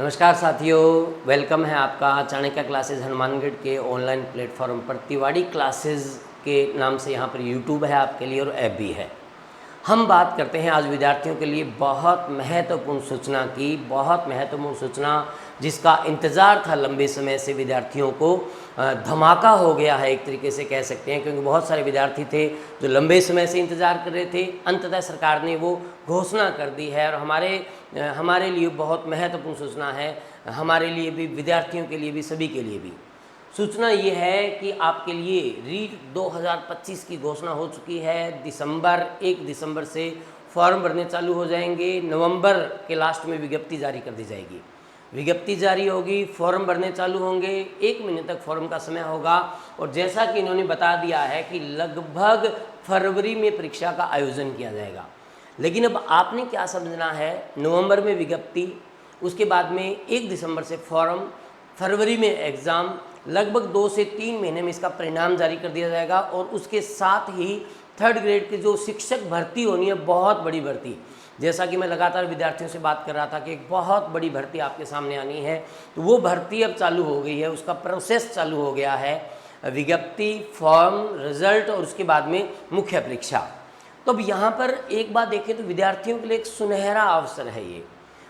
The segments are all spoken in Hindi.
नमस्कार साथियों, वेलकम है आपका चाणक्य क्लासेस हनुमानगढ़ के ऑनलाइन प्लेटफॉर्म पर। तिवाड़ी क्लासेस के नाम से यहाँ पर यूट्यूब है आपके लिए और ऐप भी है। हम बात करते हैं आज विद्यार्थियों के लिए बहुत महत्वपूर्ण सूचना की, बहुत महत्वपूर्ण सूचना जिसका इंतज़ार था लंबे समय से विद्यार्थियों को। धमाका हो गया है एक तरीके से कह सकते हैं, क्योंकि बहुत सारे विद्यार्थी थे जो लंबे समय से इंतज़ार कर रहे थे। अंततः सरकार ने वो घोषणा कर दी है और हमारे लिए बहुत महत्वपूर्ण सूचना है, हमारे लिए भी, विद्यार्थियों के लिए भी, सभी के लिए भी। सूचना ये है कि आपके लिए रीट 2025 की घोषणा हो चुकी है। 1 दिसंबर से फॉर्म भरने चालू हो जाएंगे। नवंबर के लास्ट में विज्ञप्ति जारी कर दी जाएगी। विज्ञप्ति जारी होगी, फॉर्म भरने चालू होंगे। 1 महीने तक फॉर्म का समय होगा और जैसा कि इन्होंने बता दिया है कि लगभग फरवरी में परीक्षा का आयोजन किया जाएगा। लेकिन अब आपने क्या समझना है, नवंबर में विज्ञप्ति, उसके बाद में 1 दिसंबर से फॉर्म, फरवरी में एग्ज़ाम, लगभग 2 से 3 महीने में इसका परिणाम जारी कर दिया जाएगा। और उसके साथ ही 3rd ग्रेड की जो शिक्षक भर्ती होनी है, बहुत बड़ी भर्ती, जैसा कि मैं लगातार विद्यार्थियों से बात कर रहा था कि एक बहुत बड़ी भर्ती आपके सामने आनी है, तो वो भर्ती अब चालू हो गई है, उसका प्रोसेस चालू हो गया है। विज्ञप्ति, फॉर्म, रिजल्ट और उसके बाद में मुख्य परीक्षा। तो अब यहाँ पर एक बात देखें तो विद्यार्थियों के लिए एक सुनहरा अवसर है ये।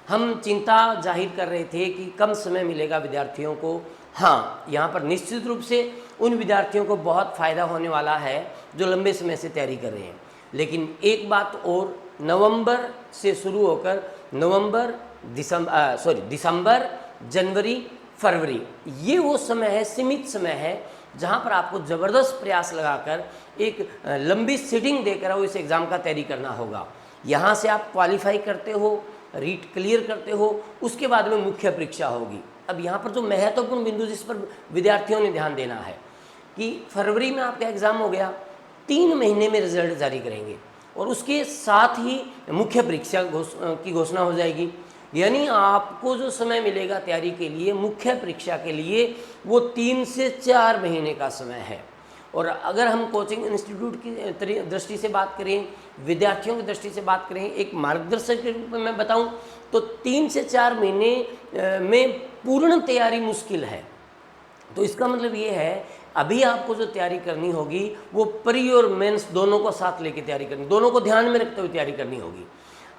हम चिंता जाहिर कर रहे थे कि कम समय मिलेगा विद्यार्थियों को। हाँ, यहाँ पर निश्चित रूप से उन विद्यार्थियों को बहुत फ़ायदा होने वाला है जो लंबे समय से तैयारी कर रहे हैं। लेकिन एक बात और, नवंबर से शुरू होकर दिसंबर, जनवरी, फरवरी, ये वो समय है, सीमित समय है, जहाँ पर आपको ज़बरदस्त प्रयास लगाकर एक लंबी सीटिंग देकर वो इस एग्ज़ाम का तैयारी करना होगा। यहाँ से आप क्वालिफाई करते हो, रीट क्लियर करते हो, उसके बाद में मुख्य परीक्षा होगी। अब यहाँ पर जो महत्वपूर्ण बिंदु जिस पर विद्यार्थियों ने ध्यान देना है कि फरवरी में आपका एग्ज़ाम हो गया, 3 महीने में रिजल्ट जारी करेंगे और उसके साथ ही मुख्य परीक्षा की घोषणा हो जाएगी। यानी आपको जो समय मिलेगा तैयारी के लिए, मुख्य परीक्षा के लिए, वो 3 से 4 महीने का समय है। और अगर हम कोचिंग इंस्टीट्यूट की दृष्टि से बात करें, विद्यार्थियों की दृष्टि से बात करें, एक मार्गदर्शक के रूप में मैं बताऊं तो 3 से 4 महीने में पूर्ण तैयारी मुश्किल है। तो इसका मतलब ये है, अभी आपको जो तैयारी करनी होगी वो प्री और मेंस दोनों को साथ लेके तैयारी करनी, दोनों को ध्यान में रखते हुए तैयारी करनी होगी।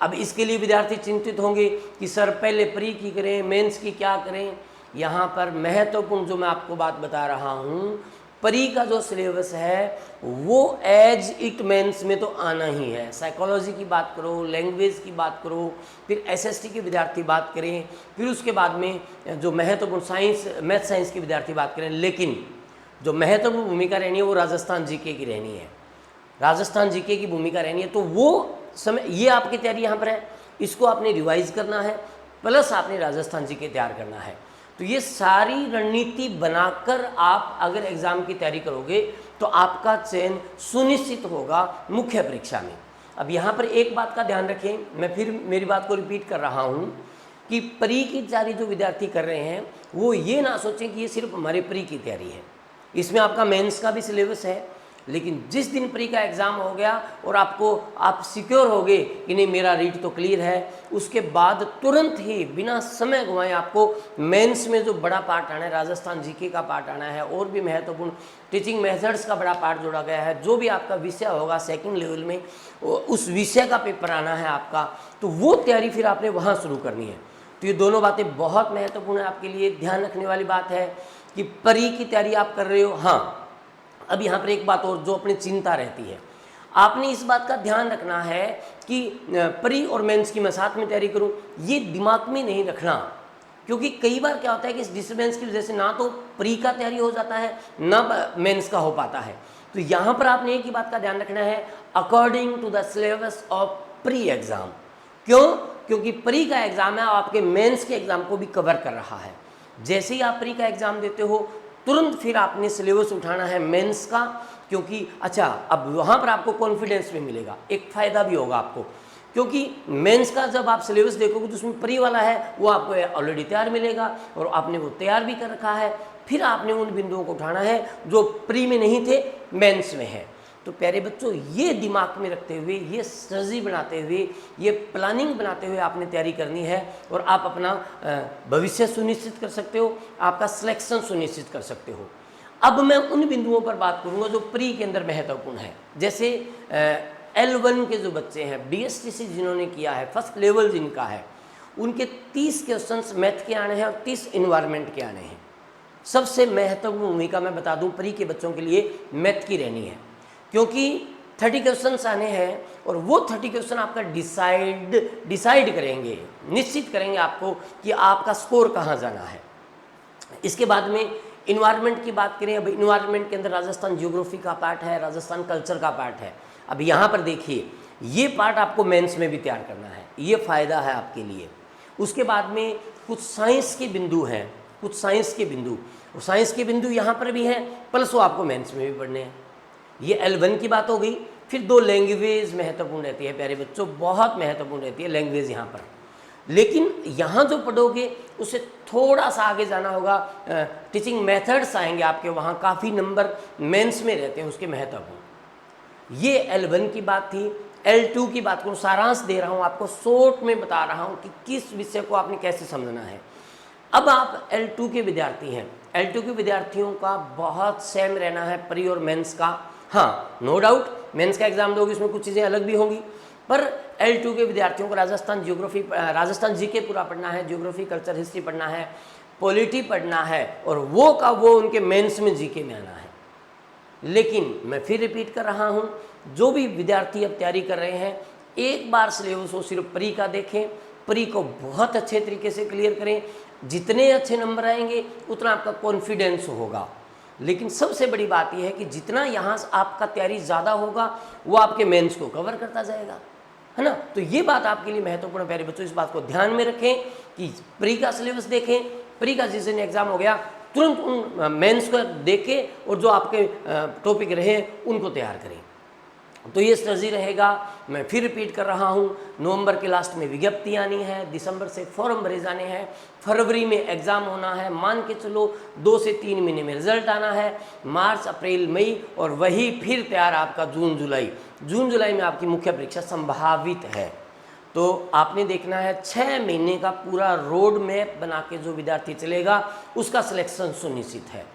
अब इसके लिए विद्यार्थी चिंतित होंगे कि सर पहले प्री की करें, मेंस की क्या करें। यहाँ पर महत्वपूर्ण जो मैं आपको बात बता रहा हूँ, प्री का जो सिलेबस है वो एज इट मेंस में तो आना ही है। साइकोलॉजी की बात करो, लैंग्वेज की बात करो, फिर एसएसटी के विद्यार्थी बात करें, फिर उसके बाद में जो महत्वपूर्ण साइंस, मैथ साइंस के विद्यार्थी बात करें, लेकिन जो महत्वपूर्ण भूमिका रहनी है वो राजस्थान जीके की रहनी है। राजस्थान जीके की भूमिका रहनी है। तो वो समय, ये आपकी तैयारी यहाँ पर है, इसको आपने रिवाइज करना है, प्लस आपने राजस्थान जीके तैयार करना है। तो ये सारी रणनीति बनाकर आप अगर एग्ज़ाम की तैयारी करोगे तो आपका चयन सुनिश्चित होगा मुख्य परीक्षा में। अब यहाँ पर एक बात का ध्यान रखें, मैं फिर मेरी बात को रिपीट कर रहा हूँ कि प्री की तैयारी जो विद्यार्थी कर रहे हैं वो ये ना सोचें कि ये सिर्फ हमारे प्री की तैयारी है। इसमें आपका मेंस का भी सिलेबस है, लेकिन जिस दिन प्री का एग्ज़ाम हो गया और आप सिक्योर हो गए कि नहीं मेरा रीट तो क्लियर है, उसके बाद तुरंत ही बिना समय गंवाए आपको मेंस में जो बड़ा पार्ट आना है, राजस्थान जीके का पार्ट आना है, और भी महत्वपूर्ण टीचिंग मेथड्स का बड़ा पार्ट जोड़ा गया है। जो भी आपका विषय होगा 2nd लेवल में, उस विषय का पेपर आना है आपका, तो वो तैयारी फिर आपने वहाँ शुरू करनी है। तो ये दोनों बातें बहुत महत्वपूर्ण है आपके लिए। ध्यान रखने वाली बात है कि प्री की तैयारी आप कर रहे हो। हाँ, अब यहाँ पर एक बात और जो अपनी चिंता रहती है, आपने इस बात का ध्यान रखना है कि प्री और मेंस की मैं साथ में तैयारी करूँ, ये दिमाग में नहीं रखना। क्योंकि कई बार क्या होता है कि इस डिस्टर्बेंस की वजह से ना तो प्री का तैयारी हो जाता है, ना मेंस का हो पाता है। तो यहाँ पर आपने एक ही बात का ध्यान रखना है, according to the syllabus of pre exam. क्यों? क्योंकि प्री का एग्ज़ाम है, आपके मेंस के एग्ज़ाम को भी कवर कर रहा है। जैसे ही आप प्री का एग्ज़ाम देते हो तुरंत फिर आपने सिलेबस उठाना है मेंस का, क्योंकि अच्छा अब वहाँ पर आपको कॉन्फिडेंस भी मिलेगा, एक फ़ायदा भी होगा आपको। क्योंकि मेंस का जब आप सिलेबस देखोगे तो उसमें प्री वाला है वो आपको ऑलरेडी तैयार मिलेगा और आपने वो तैयार भी कर रखा है। फिर आपने उन बिंदुओं को उठाना है जो प्री में नहीं थे, मेंस में है। तो प्यारे बच्चों, ये दिमाग में रखते हुए, ये स्ट्रेटजी बनाते हुए, ये प्लानिंग बनाते हुए आपने तैयारी करनी है और आप अपना भविष्य सुनिश्चित कर सकते हो, आपका सिलेक्शन सुनिश्चित कर सकते हो। अब मैं उन बिंदुओं पर बात करूंगा जो प्री के अंदर महत्वपूर्ण है। जैसे L1 के जो बच्चे हैं, BSTC जिन्होंने किया है, फर्स्ट लेवल जिनका है, उनके 30 क्वेश्चंस मैथ के आने हैं और 30 इन्वायरमेंट के आने हैं। सबसे महत्वपूर्ण भूमिका मैं बता दूं प्री के बच्चों के लिए मैथ की रहनी है, क्योंकि 30 क्वेश्चंस आने हैं और वो 30 क्वेश्चन आपका डिसाइड करेंगे, निश्चित करेंगे आपको कि आपका स्कोर कहाँ जाना है। इसके बाद में इन्वायरमेंट की बात करें। अब इन्वायरमेंट के अंदर राजस्थान ज्योग्राफी का पार्ट है, राजस्थान कल्चर का पार्ट है। अब यहाँ पर देखिए, ये पार्ट आपको मेंस में भी तैयार करना है, ये फ़ायदा है आपके लिए। उसके बाद में कुछ साइंस के बिंदु हैं, कुछ साइंस के बिंदु, और साइंस के बिंदु यहाँ पर भी हैं, प्लस वो आपको मेंस में भी पढ़ने हैं। ये L1 की बात हो गई। फिर 2 लैंग्वेज महत्वपूर्ण रहती है प्यारे बच्चों, बहुत महत्वपूर्ण रहती है लैंग्वेज यहाँ पर। लेकिन यहाँ जो पढ़ोगे उससे थोड़ा सा आगे जाना होगा, टीचिंग मेथड्स आएंगे आपके वहाँ, काफ़ी नंबर मेंस में रहते हैं उसके महत्वपूर्ण। ये L1 की बात थी। L2 की बात करूँ, सारांश दे रहा हूँ आपको, शॉर्ट में बता रहा हूँ कि किस विषय को आपने कैसे समझना है। अब आप L2 के विद्यार्थी हैं, L2 के विद्यार्थियों का बहुत सेम रहना है प्री और मेंस का। हाँ, नो डाउट मेंस का एग्जाम दोगे उसमें कुछ चीज़ें अलग भी होंगी, पर L2 के विद्यार्थियों को राजस्थान ज्योग्राफी, राजस्थान जीके पूरा पढ़ना है, ज्योग्राफी कल्चर हिस्ट्री पढ़ना है, पॉलिटी पढ़ना है, और वो का वो उनके मेंस में जीके में आना है। लेकिन मैं फिर रिपीट कर रहा हूँ, जो भी विद्यार्थी अब तैयारी कर रहे हैं, एक बार सिलेबस को सिर्फ प्री का देखें, प्री को बहुत अच्छे तरीके से क्लियर करें। जितने अच्छे नंबर आएंगे उतना आपका कॉन्फिडेंस होगा। लेकिन सबसे बड़ी बात यह है कि जितना यहाँ आपका तैयारी ज़्यादा होगा वो आपके मेंस को कवर करता जाएगा, है ना। तो ये बात आपके लिए महत्वपूर्ण है प्यारे बच्चों, इस बात को ध्यान में रखें कि प्री का सिलेबस देखें, प्री का जिस दिन एग्जाम हो गया तुरंत उन मेंस को देखें और जो आपके टॉपिक रहे उनको तैयार करें। तो ये स्ट्रेटजी रहेगा। मैं फिर रिपीट कर रहा हूँ, नवंबर के लास्ट में विज्ञप्ति आनी है, दिसंबर से फॉर्म भरे जाने हैं, फरवरी में एग्ज़ाम होना है, मान के चलो 2 से 3 महीने में रिजल्ट आना है, मार्च अप्रैल मई, और वही फिर तैयार आपका जून जुलाई में आपकी मुख्य परीक्षा संभावित है। तो आपने देखना है 6 महीने का पूरा रोड मैप बना के जो विद्यार्थी चलेगा उसका सिलेक्शन सुनिश्चित है।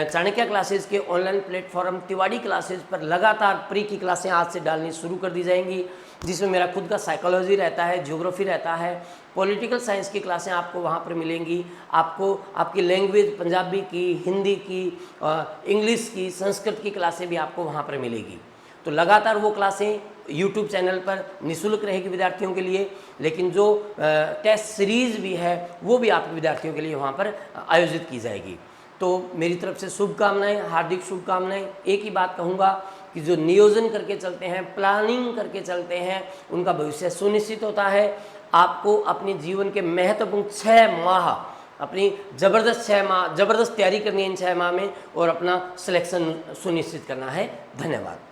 चाणक्य क्लासेस के ऑनलाइन प्लेटफॉर्म तिवाड़ी क्लासेस पर लगातार प्री की क्लासें आज से डालनी शुरू कर दी जाएंगी, जिसमें मेरा खुद का साइकोलॉजी रहता है, ज्योग्राफी रहता है, पॉलिटिकल साइंस की क्लासें आपको वहाँ पर मिलेंगी। आपको आपकी लैंग्वेज पंजाबी की, हिंदी की, इंग्लिश की, संस्कृत की क्लासें भी आपको वहाँ पर मिलेगी। तो लगातार वो क्लासें यूट्यूब चैनल पर निःशुल्क रहेगी विद्यार्थियों के लिए, लेकिन जो टेस्ट सीरीज़ भी है वो भी आपके विद्यार्थियों के लिए वहाँ पर आयोजित की जाएगी। तो मेरी तरफ से शुभकामनाएं, हार्दिक शुभकामनाएं। एक ही बात कहूँगा कि जो नियोजन करके चलते हैं, प्लानिंग करके चलते हैं, उनका भविष्य सुनिश्चित होता है। आपको अपने जीवन के महत्वपूर्ण 6 माह, अपनी ज़बरदस्त 6 माह ज़बरदस्त तैयारी करनी है इन 6 माह में, और अपना सिलेक्शन सुनिश्चित करना है। धन्यवाद।